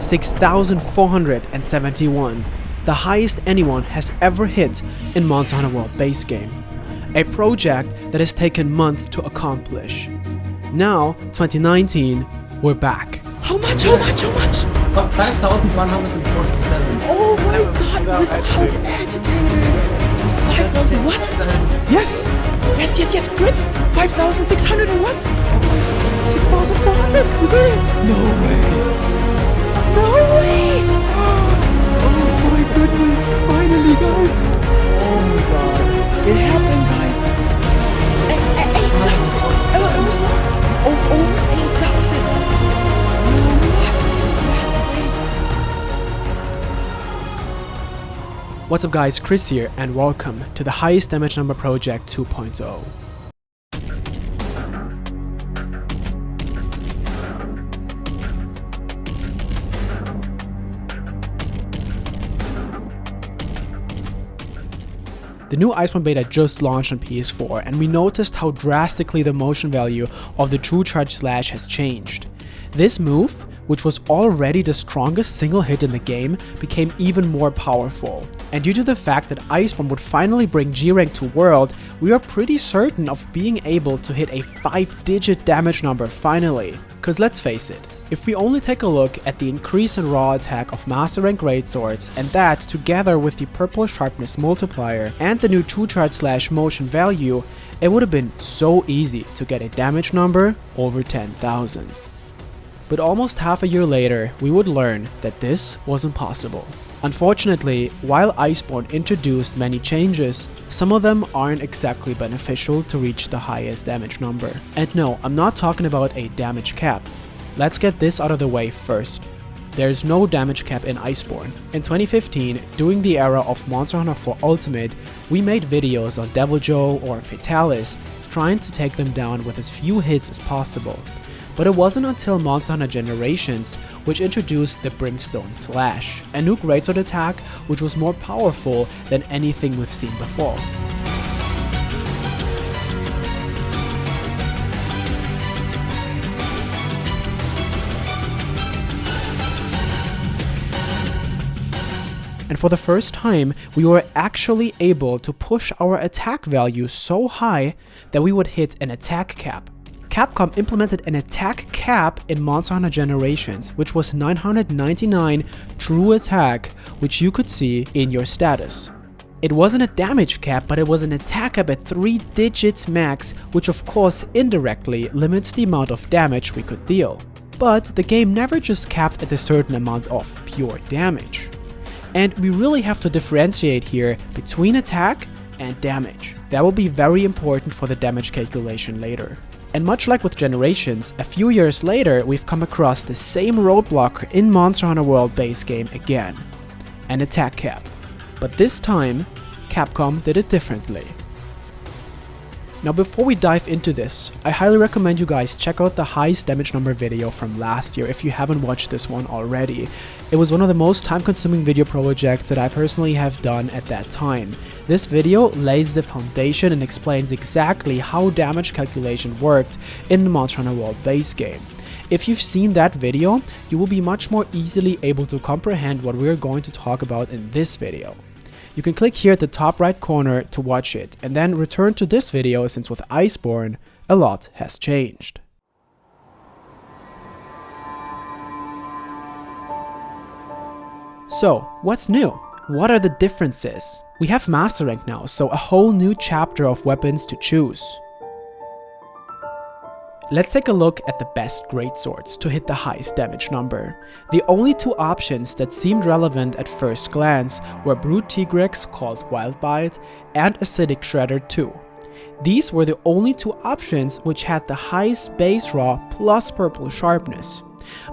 6,471, the highest anyone has ever hit in Monster Hunter World base game. A project that has taken months to accomplish. Now, 2019, we're back. How much? 5,147. Oh my god, without an agitator! 5,000 what? Yes! Yes, grit! 5,600 and what? 6,400! We did it! No way! Oh my goodness! Finally, guys! Oh my god! It happened, guys! 8,000! It was more! Over 8,000! What's up guys, Chris here and welcome to the Highest Dmg Number Project 2.0. The new Iceborne beta just launched on PS4 and we noticed how drastically the motion value of the True Charge Slash has changed. This move, which was already the strongest single hit in the game, became even more powerful. And due to the fact that Iceborne would finally bring G rank to World, we are pretty certain of being able to hit a 5-digit damage number finally. Cause let's face it, if we only take a look at the increase in raw attack of Master Rank Greatswords and that together with the purple sharpness multiplier and the new True Charge Slash motion value, it would have been so easy to get a damage number over 10,000. But almost half a year later, we would learn that this wasn't possible. Unfortunately, while Iceborne introduced many changes, some of them aren't exactly beneficial to reach the highest damage number. And no, I'm not talking about a damage cap. Let's get this out of the way first. There's no damage cap in Iceborne. In 2015, during the era of Monster Hunter 4 Ultimate, we made videos on Devil Joe or Fatalis, trying to take them down with as few hits as possible. But it wasn't until Monster Hunter Generations which introduced the Brimstone Slash, a new greatsword attack which was more powerful than anything we've seen before. And for the first time, we were actually able to push our attack value so high that we would hit an attack cap. Capcom implemented an attack cap in Monster Hunter Generations, which was 999 true attack, which you could see in your status. It wasn't a damage cap, but it was an attack cap at 3 digits max, which of course indirectly limits the amount of damage we could deal. But the game never just capped at a certain amount of pure damage. And we really have to differentiate here between attack and damage. That will be very important for the damage calculation later. And much like with Generations, a few years later we've come across the same roadblock in Monster Hunter World base game again. An attack cap. But this time, Capcom did it differently. Now before we dive into this, I highly recommend you guys check out the Highest Dmg Number video from last year if you haven't watched this one already. It was one of the most time-consuming video projects that I personally have done at that time. This video lays the foundation and explains exactly how damage calculation worked in the Monster Hunter World base game. If you've seen that video, you will be much more easily able to comprehend what we're going to talk about in this video. You can click here at the top right corner to watch it, and then return to this video since with Iceborne, a lot has changed. So, what's new? What are the differences? We have Master Rank now, so a whole new chapter of weapons to choose. Let's take a look at the best greatswords to hit the highest damage number. The only two options that seemed relevant at first glance were Brute Tigrex called Wildbite and Acidic Shredder 2. These were the only two options which had the highest base raw plus purple sharpness.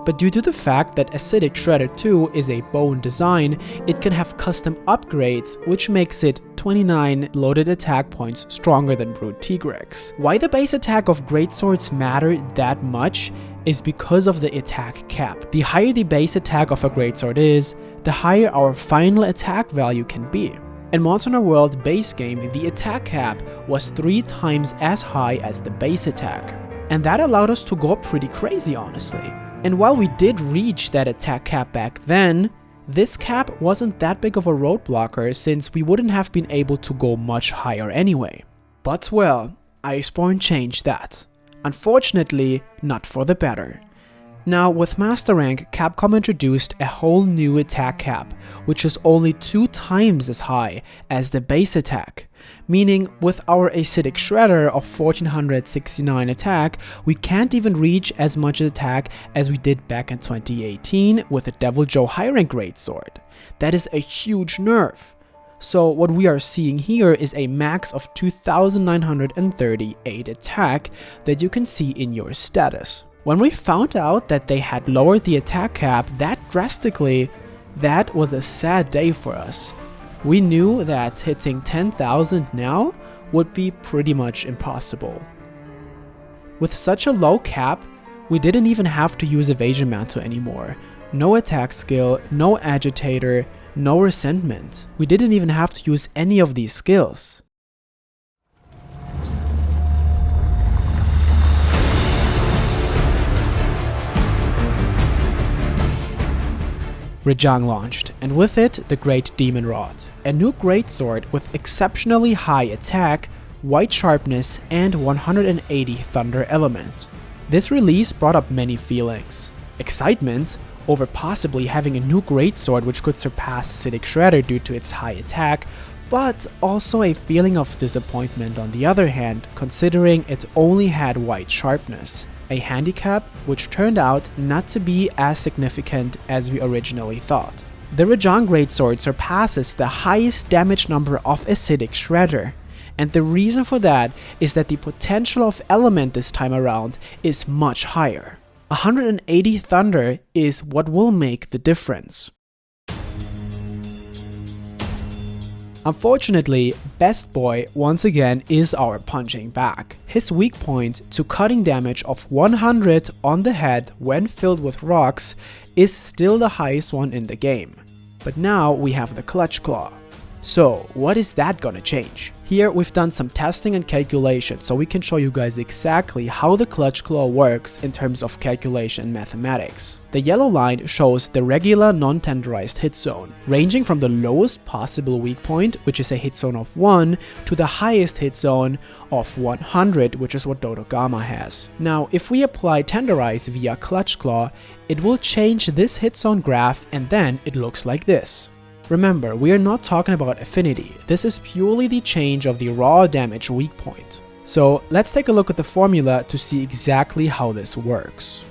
But due to the fact that Acidic Shredder 2 is a bone design, it can have custom upgrades, which makes it 29 loaded attack points stronger than Brute Tigrex. Why the base attack of greatswords matter that much is because of the attack cap. The higher the base attack of a greatsword is, the higher our final attack value can be. In Monster Hunter World base game, the attack cap was 3 times as high as the base attack. And that allowed us to go pretty crazy, honestly. And while we did reach that attack cap back then, this cap wasn't that big of a roadblocker since we wouldn't have been able to go much higher anyway. But well, Iceborne changed that. Unfortunately, not for the better. Now, with Master Rank, Capcom introduced a whole new attack cap, which is only 2 times as high as the base attack. Meaning, with our Acidic Shredder of 1469 attack, we can't even reach as much attack as we did back in 2018 with the Devil Joe High Rank Greatsword. That is a huge nerf. So what we are seeing here is a max of 2938 attack that you can see in your status. When we found out that they had lowered the attack cap that drastically, that was a sad day for us. We knew that hitting 10,000 now would be pretty much impossible. With such a low cap, we didn't even have to use Evasion Mantle anymore. No attack skill, no agitator, no resentment. We didn't even have to use any of these skills. Rajang launched, and with it, the Great Demon Rod, a new greatsword with exceptionally high attack, white sharpness, and 180 thunder element. This release brought up many feelings. Excitement over possibly having a new greatsword which could surpass Acidic Shredder due to its high attack, but also a feeling of disappointment on the other hand, considering it only had white sharpness. A handicap which turned out not to be as significant as we originally thought. The Rajang Greatsword surpasses the highest damage number of Acidic Shredder, and the reason for that is that the potential of element this time around is much higher. 180 thunder is what will make the difference. Unfortunately, Best Boy once again is our punching bag. His weak point to cutting damage of 100 on the head when filled with rocks is still the highest one in the game. But now we have the Clutch Claw. So what is that gonna change? Here we've done some testing and calculation so we can show you guys exactly how the Clutch Claw works in terms of calculation and mathematics. The yellow line shows the regular non-tenderized hit zone, ranging from the lowest possible weak point, which is a hit zone of 1, to the highest hit zone of 100, which is what Dodogama has. Now, if we apply Tenderize via Clutch Claw, it will change this hit zone graph and then it looks like this. Remember, we are not talking about affinity, this is purely the change of the raw damage weak point. So let's take a look at the formula to see exactly how this works.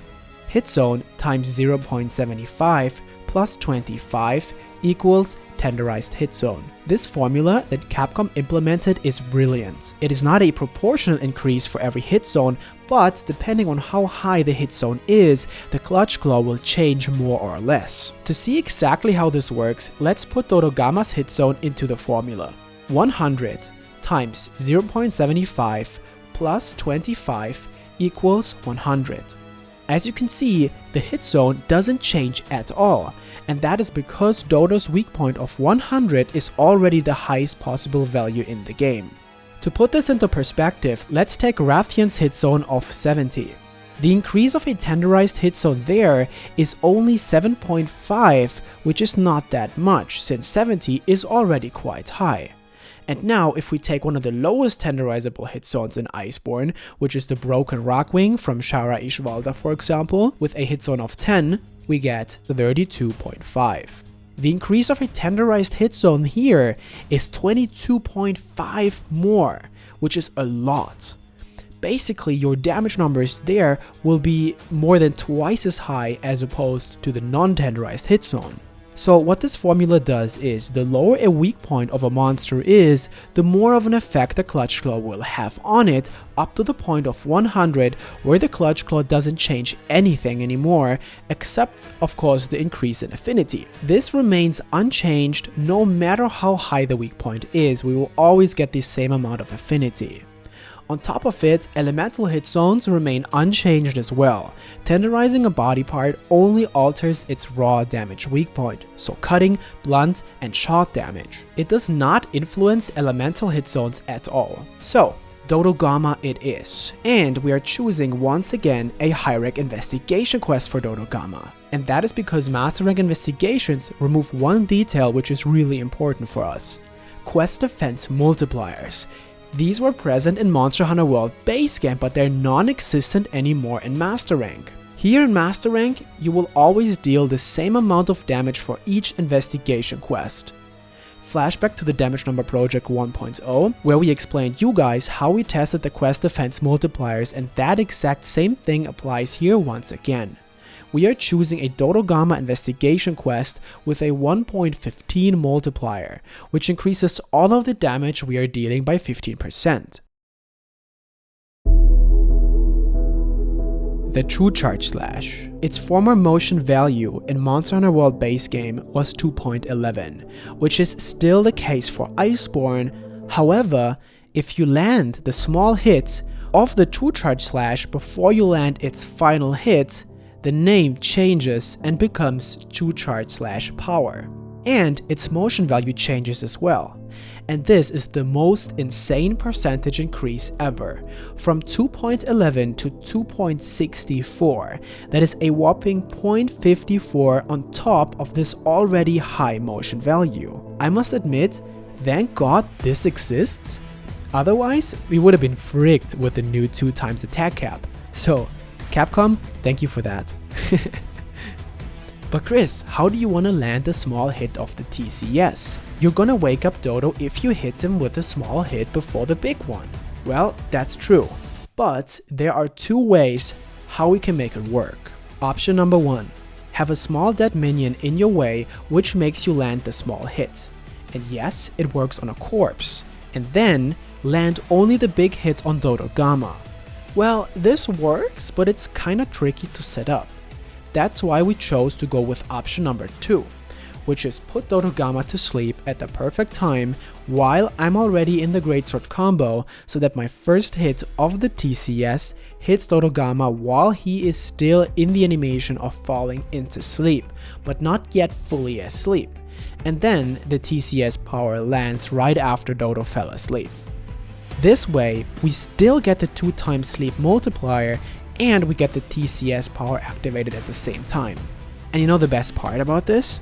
Hit zone times 0.75 plus 25 equals tenderized hit zone. This formula that Capcom implemented is brilliant. It is not a proportional increase for every hit zone, but depending on how high the hit zone is, the Clutch Claw will change more or less. To see exactly how this works, let's put Dodogama's hit zone into the formula. 100 times 0.75 plus 25 equals 100. As you can see, the hit zone doesn't change at all, and that is because Dodo's weak point of 100 is already the highest possible value in the game. To put this into perspective, let's take Rathian's hit zone of 70. The increase of a tenderized hit zone there is only 7.5, which is not that much, since 70 is already quite high. And now, if we take one of the lowest tenderizable hit zones in Iceborne, which is the Broken Rockwing from Shara Ishvalda for example, with a hit zone of 10, we get 32.5. The increase of a tenderized hit zone here is 22.5 more, which is a lot. Basically, your damage numbers there will be more than twice as high as opposed to the non-tenderized hit zone. So what this formula does is, the lower a weak point of a monster is, the more of an effect the Clutch Claw will have on it, up to the point of 100, where the Clutch Claw doesn't change anything anymore, except of course the increase in affinity. This remains unchanged no matter how high the weak point is, we will always get the same amount of affinity. On top of it, elemental hit zones remain unchanged as well. Tenderizing a body part only alters its raw damage weak point, so cutting, blunt, and shot damage. It does not influence elemental hit zones at all. So, Dodo Gamma it is, and we are choosing once again a high rank investigation quest for Dodo Gamma. And that is because master rank investigations remove one detail which is really important for us: quest defense multipliers. These were present in Monster Hunter World base game, but they're non-existent anymore in master rank. Here in master rank, you will always deal the same amount of damage for each investigation quest. Flashback to the Damage Number Project 1.0, where we explained you guys how we tested the quest defense multipliers, and that exact same thing applies here once again. We are choosing a Dodo Gamma investigation quest with a 1.15 multiplier, which increases all of the damage we are dealing by 15%. The True Charge Slash. Its former motion value in Monster Hunter World base game was 2.11, which is still the case for Iceborne. However, if you land the small hits of the True Charge Slash before you land its final hit, the name changes and becomes True Charge Slash Power. And its motion value changes as well. And this is the most insane percentage increase ever, from 2.11 to 2.64. That is a whopping 0.54 on top of this already high motion value. I must admit, thank God this exists. Otherwise, we would have been fricked with the new 2x attack cap. So, Capcom, thank you for that. But Chris, how do you want to land a small hit of the TCS? You're gonna wake up Dodo if you hit him with a small hit before the big one. Well, that's true. But there are two ways how we can make it work. Option number 1. Have a small dead minion in your way which makes you land the small hit. And yes, it works on a corpse. And then land only the big hit on Dodo Gamma. Well, this works, but it's kinda tricky to set up. That's why we chose to go with option number 2, which is put Dodo Gamma to sleep at the perfect time while I'm already in the Greatsword combo, so that my first hit of the TCS hits Dodo Gamma while he is still in the animation of falling into sleep, but not yet fully asleep. And then the TCS power lands right after Dodo fell asleep. This way, we still get the 2x sleep multiplier and we get the TCS power activated at the same time. And you know the best part about this?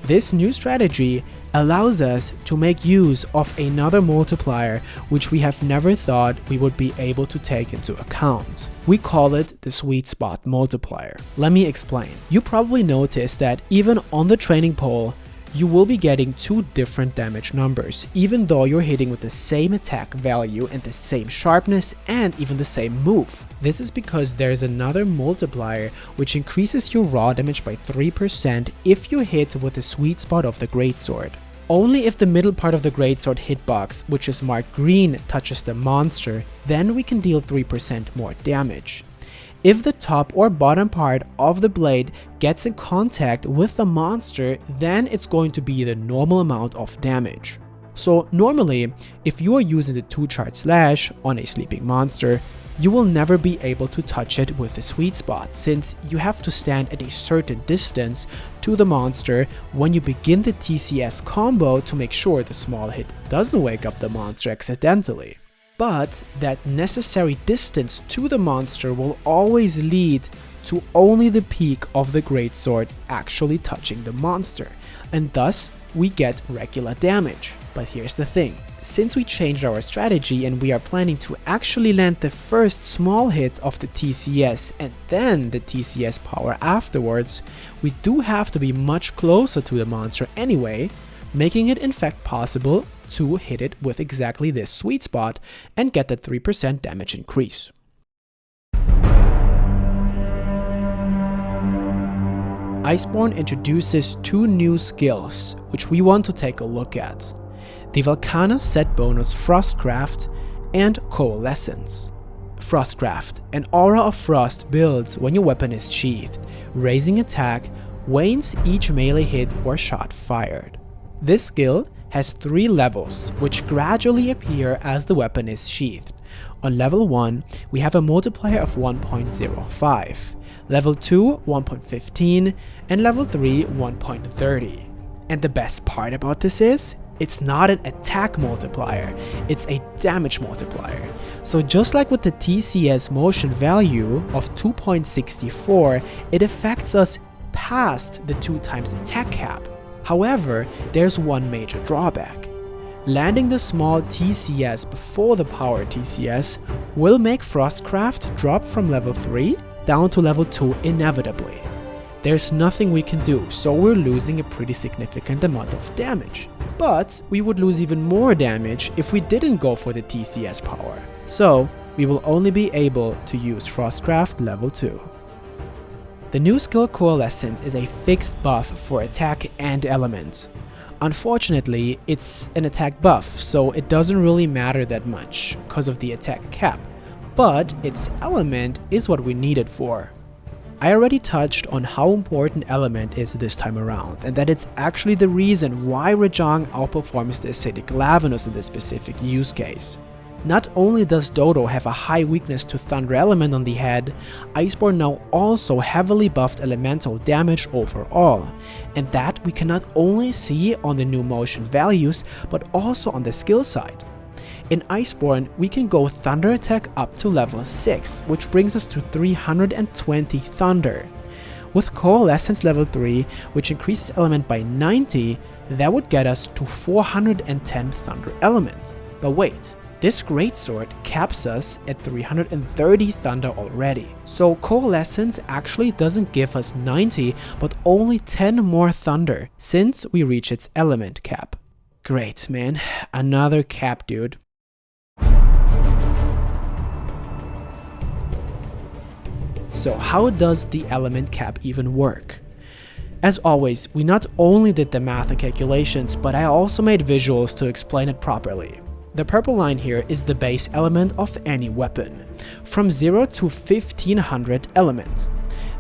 This new strategy allows us to make use of another multiplier which we have never thought we would be able to take into account. We call it the sweet spot multiplier. Let me explain. You probably noticed that even on the training pole, you will be getting two different damage numbers, even though you're hitting with the same attack value and the same sharpness and even the same move. This is because there's another multiplier which increases your raw damage by 3% if you hit with the sweet spot of the Greatsword. Only if the middle part of the Greatsword hitbox, which is marked green, touches the monster, then we can deal 3% more damage. If the top or bottom part of the blade gets in contact with the monster, then it's going to be the normal amount of damage. So normally, if you are using the 2-charge slash on a sleeping monster, you will never be able to touch it with the sweet spot, since you have to stand at a certain distance to the monster when you begin the TCS combo to make sure the small hit doesn't wake up the monster accidentally. But that necessary distance to the monster will always lead to only the peak of the Greatsword actually touching the monster, and thus we get regular damage. But here's the thing, since we changed our strategy and we are planning to actually land the first small hit of the TCS and then the TCS power afterwards, we do have to be much closer to the monster anyway, making it in fact possible to hit it with exactly this sweet spot and get that 3% damage increase. Iceborne introduces two new skills, which we want to take a look at. The Volcana set bonus Frostcraft and Coalescence. Frostcraft, an aura of frost builds when your weapon is sheathed, raising attack, wanes each melee hit or shot fired. This skill has 3 levels, which gradually appear as the weapon is sheathed. On level 1, we have a multiplier of 1.05, level 2 1.15, and level 3 1.30. And the best part about this is, It's not an attack multiplier, it's a damage multiplier. So just like with the TCS motion value of 2.64, it affects us past the 2 times attack cap. However, there's one major drawback. Landing the small TCS before the power TCS will make Frostcraft drop from level 3 down to level 2 inevitably. There's nothing we can do, so we're losing a pretty significant amount of damage. But we would lose even more damage if we didn't go for the TCS power. So we will only be able to use Frostcraft level 2. The new skill Coalescence is a fixed buff for attack and element. Unfortunately, it's an attack buff, so it doesn't really matter that much because of the attack cap, but its element is what we need it for. I already touched on how important element is this time around, and that it's actually the reason why Rajang outperforms the acidic Lavenus in this specific use case. Not only does Dodo have a high weakness to Thunder element on the head, Iceborne now also heavily buffed elemental damage overall, and that we can not only see on the new motion values, but also on the skill side. In Iceborne, we can go Thunder attack up to level 6, which brings us to 320 Thunder. With Coalescence level 3, which increases element by 90, that would get us to 410 Thunder element. But wait, this greatsword caps us at 330 Thunder already. So Coalescence actually doesn't give us 90, but only 10 more Thunder, since we reach its element cap. Great, man. Another cap, dude. So how does the element cap even work? As always, we not only did the math and calculations, but I also made visuals to explain it properly. The purple line here is the base element of any weapon, from 0 to 1500 element.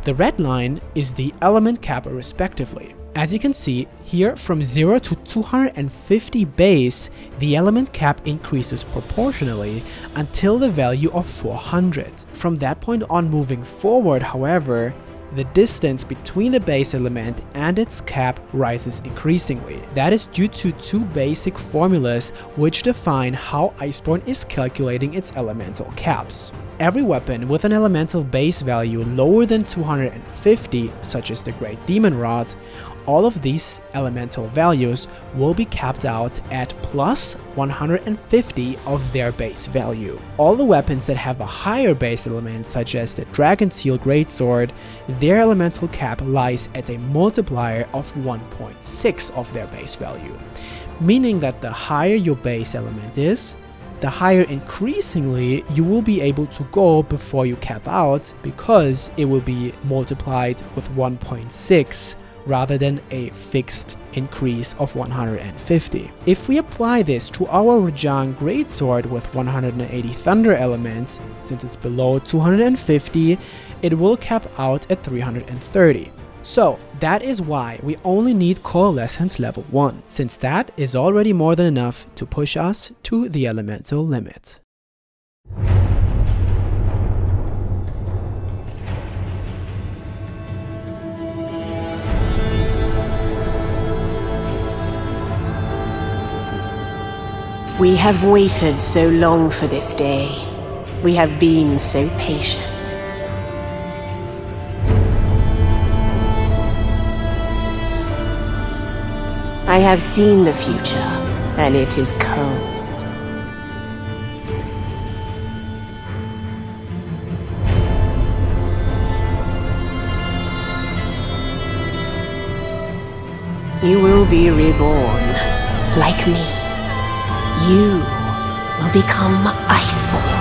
The red line is the element cap respectively. As you can see, here from 0 to 250 base, the element cap increases proportionally until the value of 400. From that point on moving forward, however, the distance between the base element and its cap rises increasingly. That is due to 2 basic formulas which define how Iceborne is calculating its elemental caps. Every weapon with an elemental base value lower than 250, such as the Great Demon Rod, all of these elemental values will be capped out at plus 150 of their base value. All the weapons that have a higher base element, such as the Dragon Seal Greatsword, their elemental cap lies at a multiplier of 1.6 of their base value, meaning that the higher your base element is, the higher increasingly you will be able to go before you cap out, because it will be multiplied with 1.6 rather than a fixed increase of 150. If we apply this to our Rajang Greatsword with 180 Thunder element, since it's below 250, it will cap out at 330. So that is why we only need Coalescence level 1, since that is already more than enough to push us to the elemental limit. We have waited so long for this day. We have been so patient. I have seen the future, and it is cold. You will be reborn, like me. You will become Iceborne.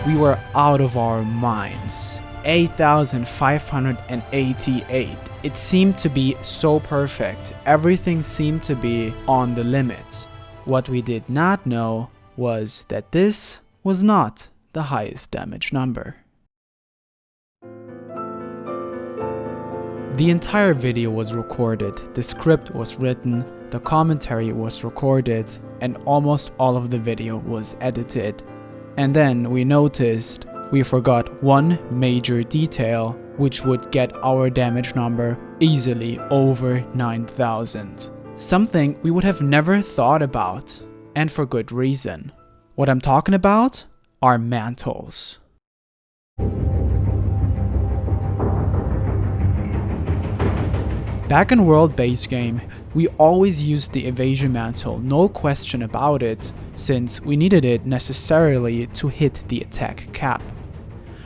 We were out of our minds. 8,588. It seemed to be so perfect. Everything seemed to be on the limit. What we did not know was that this was not the highest damage number. The entire video was recorded, the script was written, the commentary was recorded, and almost all of the video was edited. And then we noticed we forgot one major detail, which would get our damage number easily over 9,000. Something we would have never thought about, and for good reason. What I'm talking about are mantles. Back in World Base Game, we always used the evasion mantle, no question about it, since we needed it necessarily to hit the attack cap.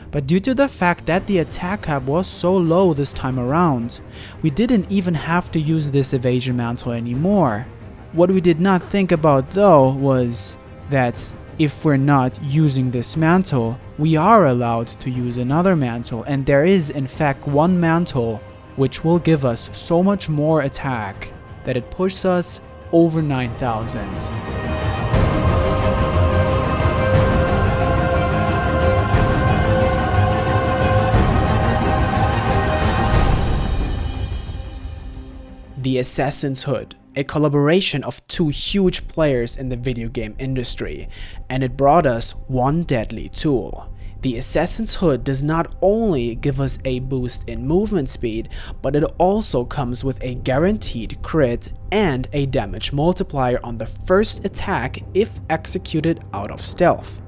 But due to the fact that the attack cap was so low this time around, we didn't even have to use this evasion mantle anymore. What we did not think about though was that if we're not using this mantle, we are allowed to use another mantle, and there is in fact one mantle which will give us so much more attack that it pushes us over 9,000. The Assassin's Hood, a collaboration of two huge players in the video game industry, and it brought us one deadly tool. The Assassin's Hood does not only give us a boost in movement speed, but it also comes with a guaranteed crit and a damage multiplier on the first attack if executed out of stealth.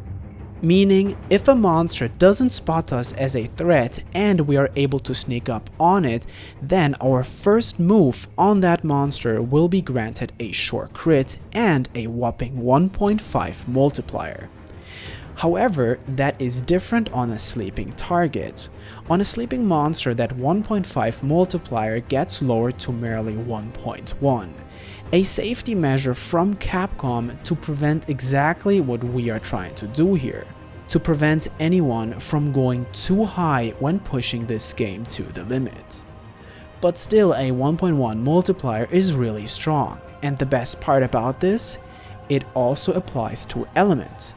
Meaning, if a monster doesn't spot us as a threat and we are able to sneak up on it, then our first move on that monster will be granted a short crit and a whopping 1.5 multiplier. However, that is different on a sleeping target. On a sleeping monster, that 1.5 multiplier gets lowered to merely 1.1. A safety measure from Capcom to prevent exactly what we are trying to do here. To prevent anyone from going too high when pushing this game to the limit. But still, a 1.1 multiplier is really strong, and the best part about this, it also applies to element.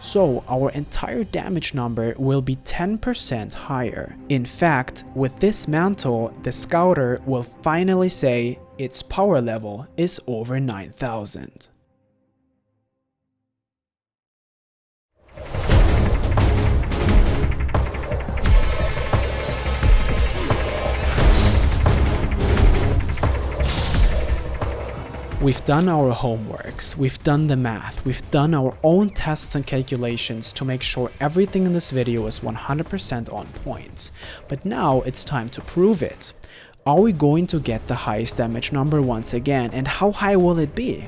So our entire damage number will be 10% higher. In fact, with this mantle, the scouter will finally say its power level is over 9,000. We've done our homeworks, we've done the math, we've done our own tests and calculations to make sure everything in this video is 100% on point. But now it's time to prove it. Are we going to get the highest damage number once again, and how high will it be?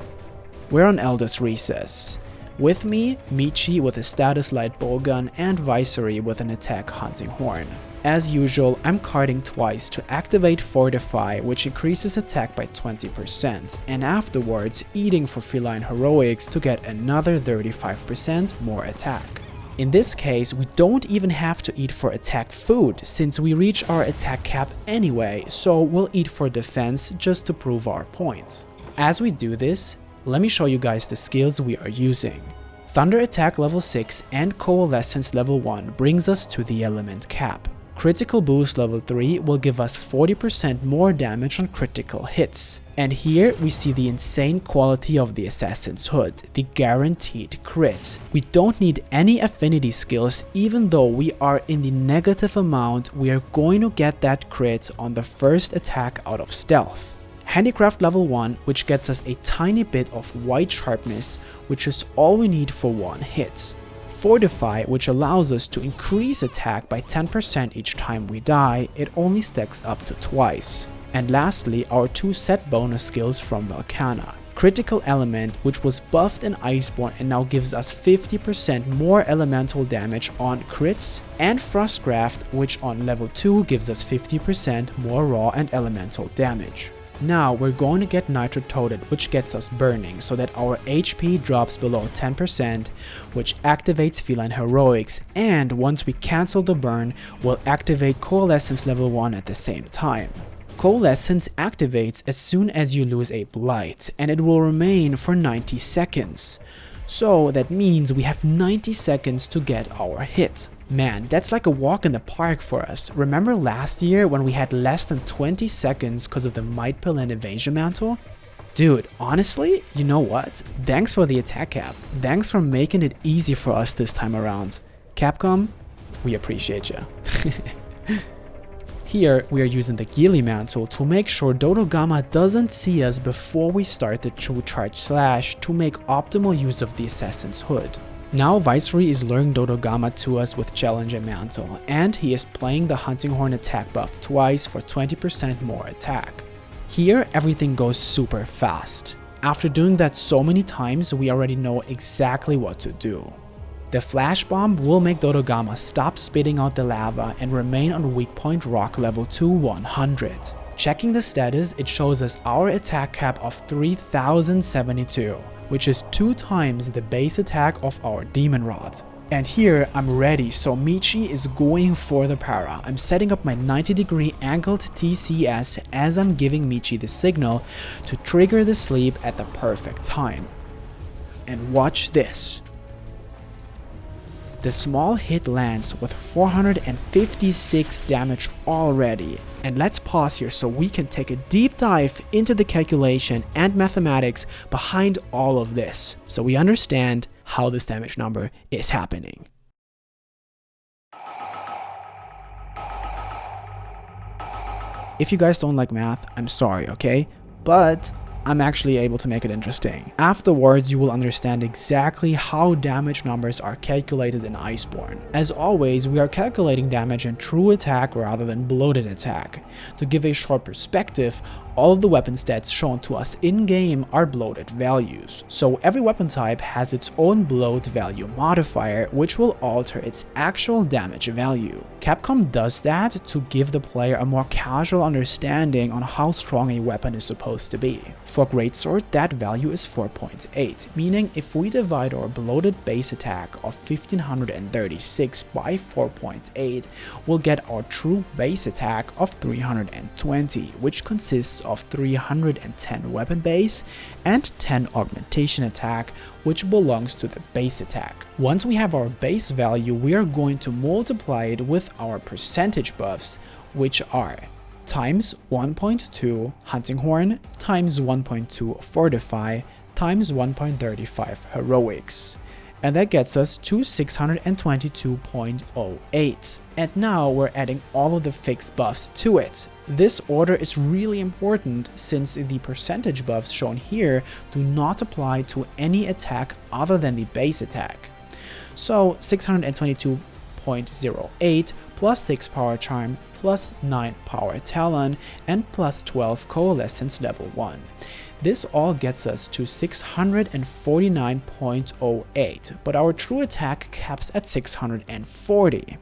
We're on Elder's Recess. With me, Michi with a status light bowgun and Visory with an attack hunting horn. As usual, I'm carding twice to activate Fortify, which increases attack by 20%, and afterwards eating for Feline Heroics to get another 35% more attack. In this case, we don't even have to eat for attack food, since we reach our attack cap anyway, so we'll eat for defense just to prove our point. As we do this, let me show you guys the skills we are using. Thunder Attack level 6 and Coalescence level 1 brings us to the element cap. Critical Boost level 3 will give us 40% more damage on critical hits. And here we see the insane quality of the Assassin's Hood, the guaranteed crit. We don't need any affinity skills, even though we are in the negative amount, we are going to get that crit on the first attack out of stealth. Handicraft level 1, which gets us a tiny bit of white sharpness, which is all we need for one hit. Fortify, which allows us to increase attack by 10% each time we die, it only stacks up to twice. And lastly, our two set bonus skills from Volcana. Critical Element, which was buffed in Iceborne and now gives us 50% more elemental damage on crits, and Frostgraft, which on level 2 gives us 50% more raw and elemental damage. Now we're going to get Nitro Toted, which gets us burning so that our HP drops below 10%, which activates Feline Heroics, and once we cancel the burn, we'll activate Coalescence level 1 at the same time. Coalescence activates as soon as you lose a blight, and it will remain for 90 seconds. So that means we have 90 seconds to get our hit. Man, that's like a walk in the park for us. Remember last year when we had less than 20 seconds because of the Might Pill and Evasion Mantle? Dude, honestly, you know what? Thanks for the attack cap. Thanks for making it easy for us this time around. Capcom, we appreciate you. Here, we are using the Gili Mantle to make sure Dodogama doesn't see us before we start the True Charge Slash to make optimal use of the Assassin's Hood. Now Viceroy is luring Dodogama to us with Challenger Mantle, and he is playing the Hunting Horn attack buff twice for 20% more attack. Here, everything goes super fast. After doing that so many times, we already know exactly what to do. The Flash Bomb will make Dodogama stop spitting out the lava and remain on weak point rock level 2 100. Checking the status, it shows us our attack cap of 3072, which is 2 times the base attack of our Demon Rod. And here I'm ready, so Michi is going for the para. I'm setting up my 90-degree angled TCS as I'm giving Michi the signal to trigger the sleep at the perfect time. And watch this. The small hit lands with 456 damage already. And let's pause here so we can take a deep dive into the calculation and mathematics behind all of this, so we understand how this damage number is happening. If you guys don't like math, I'm sorry, okay? But I'm actually able to make it interesting. Afterwards, you will understand exactly how damage numbers are calculated in Iceborne. As always, we are calculating damage in true attack rather than bloated attack. To give a short perspective, all of the weapon stats shown to us in-game are bloated values. So every weapon type has its own bloat value modifier, which will alter its actual damage value. Capcom does that to give the player a more casual understanding on how strong a weapon is supposed to be. For Greatsword, that value is 4.8, meaning if we divide our bloated base attack of 1536 by 4.8, we'll get our true base attack of 320, which consists of 310 weapon base and 10 augmentation attack, which belongs to the base attack. Once we have our base value, we are going to multiply it with our percentage buffs, which are times 1.2 Hunting Horn, times 1.2 Fortify, times 1.35 Heroics. And that gets us to 622.08. And now we're adding all of the fixed buffs to it. This order is really important since the percentage buffs shown here do not apply to any attack other than the base attack. So 622.08 plus 6 Power Charm plus 9 Power Talon and plus 12 Coalescence level 1. This all gets us to 649.08, but our true attack caps at 640.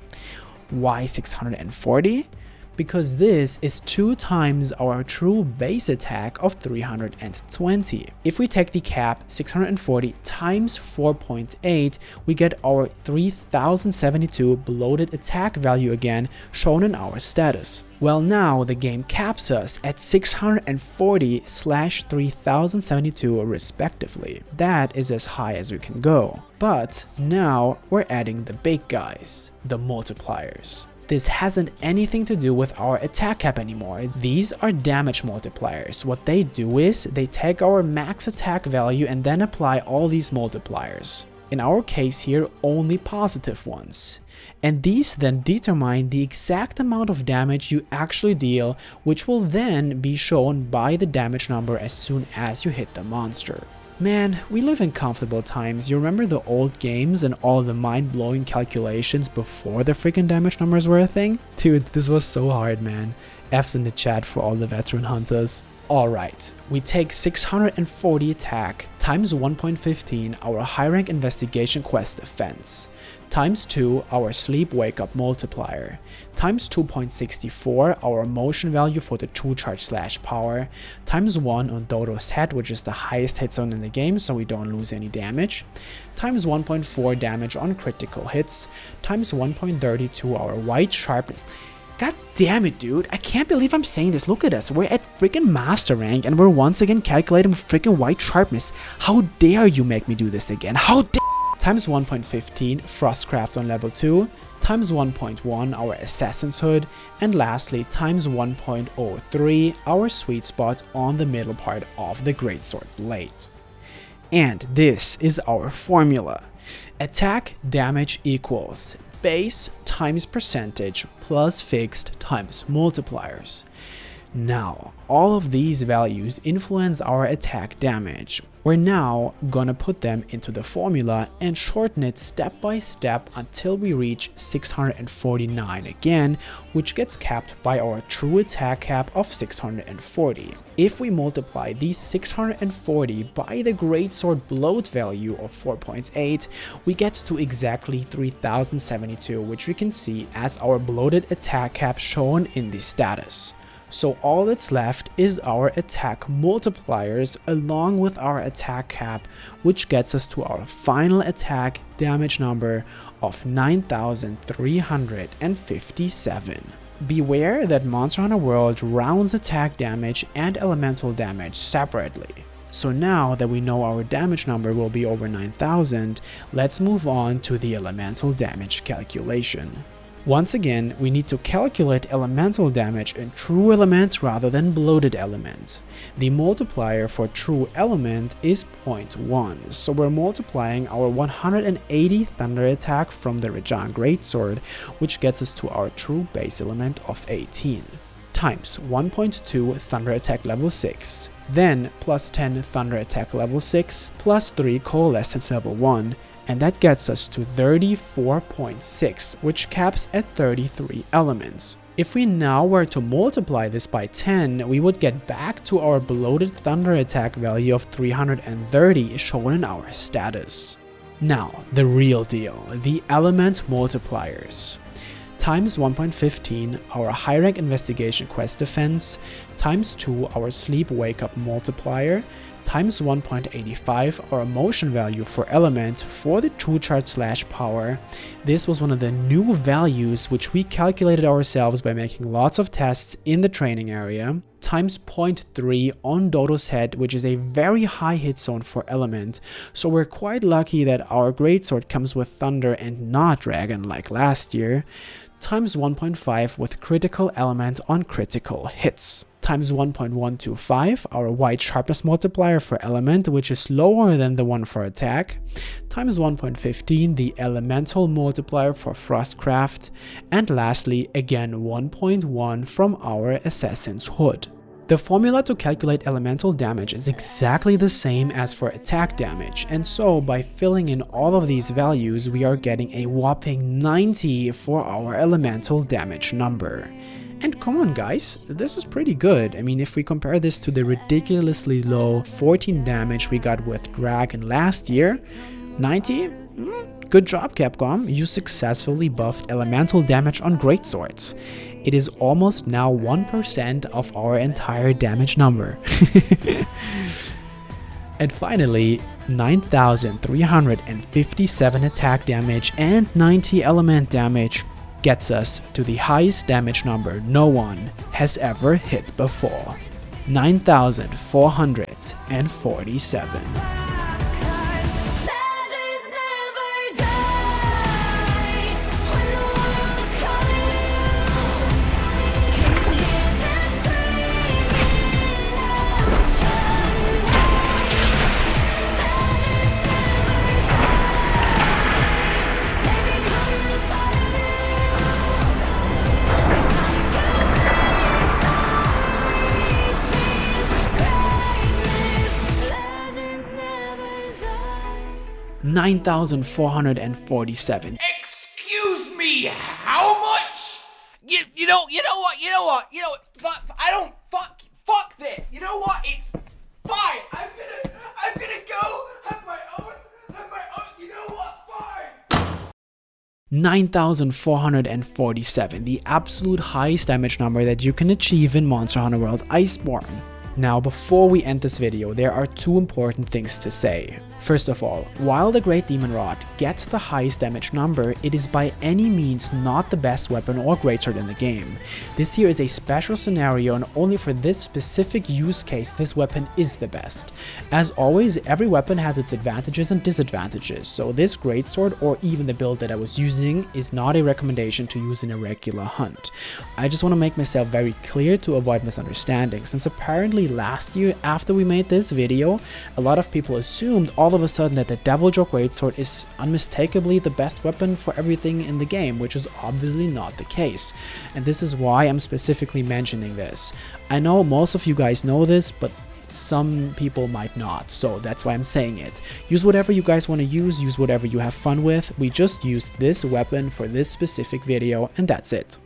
Why 640? Because this is 2 times our true base attack of 320. If we take the cap 640 times 4.8, we get our 3072 bloated attack value again, shown in our status. Well, now the game caps us at 640/3072 respectively. That is as high as we can go. But now we're adding the big guys, the multipliers. This hasn't anything to do with our attack cap anymore. These are damage multipliers. What they do is they take our max attack value and then apply all these multipliers. In our case here, only positive ones. And these then determine the exact amount of damage you actually deal, which will then be shown by the damage number as soon as you hit the monster. Man, we live in comfortable times. You remember the old games and all the mind-blowing calculations before the freaking damage numbers were a thing? Dude, this was so hard, man. F's in the chat for all the veteran hunters. Alright, we take 640 attack times 1.15 our high rank investigation quest defense, times 2 our sleep wake up multiplier, times 2.64 our motion value for the true charge slash power, times 1 on Dodo's head, which is the highest hit zone in the game so we don't lose any damage, times 1.4 damage on critical hits, times 1.32 our white sharpness. God damn it, dude. I can't believe I'm saying this. Look at us. We're at freaking master rank and we're once again calculating freaking white sharpness. How dare you make me do this again? How dare— Times 1.15 Frostcraft on level 2, times 1.1 our Assassin's Hood, and lastly times 1.03 our sweet spot on the middle part of the Greatsword blade. And this is our formula. Attack damage equals base times percentage plus fixed times multipliers. Now, all of these values influence our attack damage. We're now gonna put them into the formula and shorten it step by step until we reach 649 again, which gets capped by our true attack cap of 640. If we multiply these 640 by the greatsword bloat value of 4.8, we get to exactly 3072, which we can see as our bloated attack cap shown in the status. So all that's left is our attack multipliers along with our attack cap, which gets us to our final attack damage number of 9357. Beware that Monster Hunter World rounds attack damage and elemental damage separately. So now that we know our damage number will be over 9000, let's move on to the elemental damage calculation. Once again, we need to calculate elemental damage in true element rather than bloated element. The multiplier for true element is 0.1, so we're multiplying our 180 thunder attack from the Rajang Greatsword, which gets us to our true base element of 18, times 1.2 thunder attack level 6, then plus 10 thunder attack level 6, plus 3 coalescence level 1, and that gets us to 34.6, which caps at 33 elements. If we now were to multiply this by 10, we would get back to our bloated thunder attack value of 330 shown in our status. Now, the real deal, the element multipliers. Times 1.15 our high rank investigation quest defense, times 2 our sleep wake up multiplier, times 1.85 our emotion value for element for the true chart / power. This was one of the new values which we calculated ourselves by making lots of tests in the training area, times 0.3 on Dodo's head, which is a very high hit zone for element, so we're quite lucky that our greatsword comes with thunder and not dragon like last year, times 1.5 with critical element on critical hits, times 1.125 our white sharpness multiplier for element, which is lower than the one for attack, times 1.15 the elemental multiplier for frostcraft, and lastly again 1.1 from our assassin's hood. The formula to calculate elemental damage is exactly the same as for attack damage, and so by filling in all of these values we are getting a whopping 90 for our elemental damage number. And come on guys, this is pretty good. I mean, if we compare this to the ridiculously low 14 damage we got with Dragon last year, 90? Good job Capcom, you successfully buffed elemental damage on greatswords. It is almost now 1% of our entire damage number. And finally, 9357 attack damage and 90 element damage gets us to the highest damage number no one has ever hit before, 9447. 9447. Excuse me, how much? You know what? Fuck this. You know what? It's fine. I'm gonna go have my own, you know what? Fine. 9447, the absolute highest damage number that you can achieve in Monster Hunter World Iceborne. Now, before we end this video, there are two important things to say. First of all, while the Great Demon Rod gets the highest damage number, it is by any means not the best weapon or greatsword in the game. This here is a special scenario, and only for this specific use case this weapon is the best. As always, every weapon has its advantages and disadvantages, so this greatsword or even the build that I was using is not a recommendation to use in a regular hunt. I just want to make myself very clear to avoid misunderstanding, since apparently last year after we made this video, a lot of people assumed all of a sudden that the Deviljor Greatsword is unmistakably the best weapon for everything in the game, which is obviously not the case. And this is why I'm specifically mentioning this. I know most of you guys know this, but some people might not, so that's why I'm saying it. Use whatever you guys want to use whatever you have fun with. We just used this weapon for this specific video, and that's it.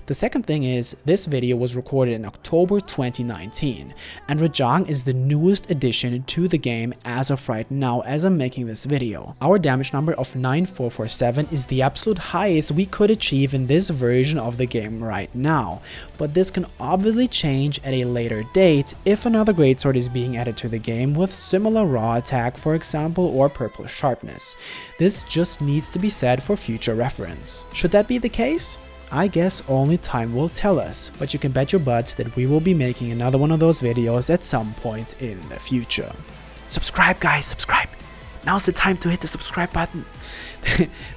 The second thing is, this video was recorded in October 2019, and Rajang is the newest addition to the game as of right now as I'm making this video. Our damage number of 9447 is the absolute highest we could achieve in this version of the game right now, but this can obviously change at a later date if another greatsword is being added to the game with similar raw attack, for example, or purple sharpness. This just needs to be said for future reference. Should that be the case? I guess only time will tell us, but you can bet your butts that we will be making another one of those videos at some point in the future. Subscribe guys, subscribe! Now's the time to hit the subscribe button.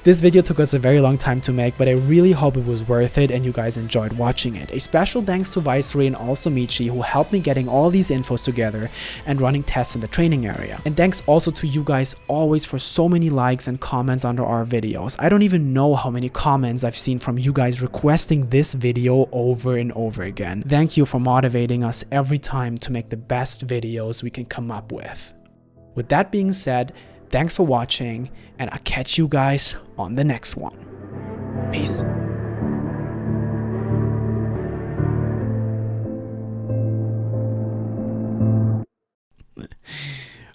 This video took us a very long time to make, but I really hope it was worth it and you guys enjoyed watching it. A special thanks to Viceroy and also Michi, who helped me getting all these infos together and running tests in the training area. And thanks also to you guys always for so many likes and comments under our videos. I don't even know how many comments I've seen from you guys requesting this video over and over again. Thank you for motivating us every time to make the best videos we can come up with. With that being said, thanks for watching, and I'll catch you guys on the next one. Peace.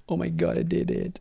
Oh my god, I did it.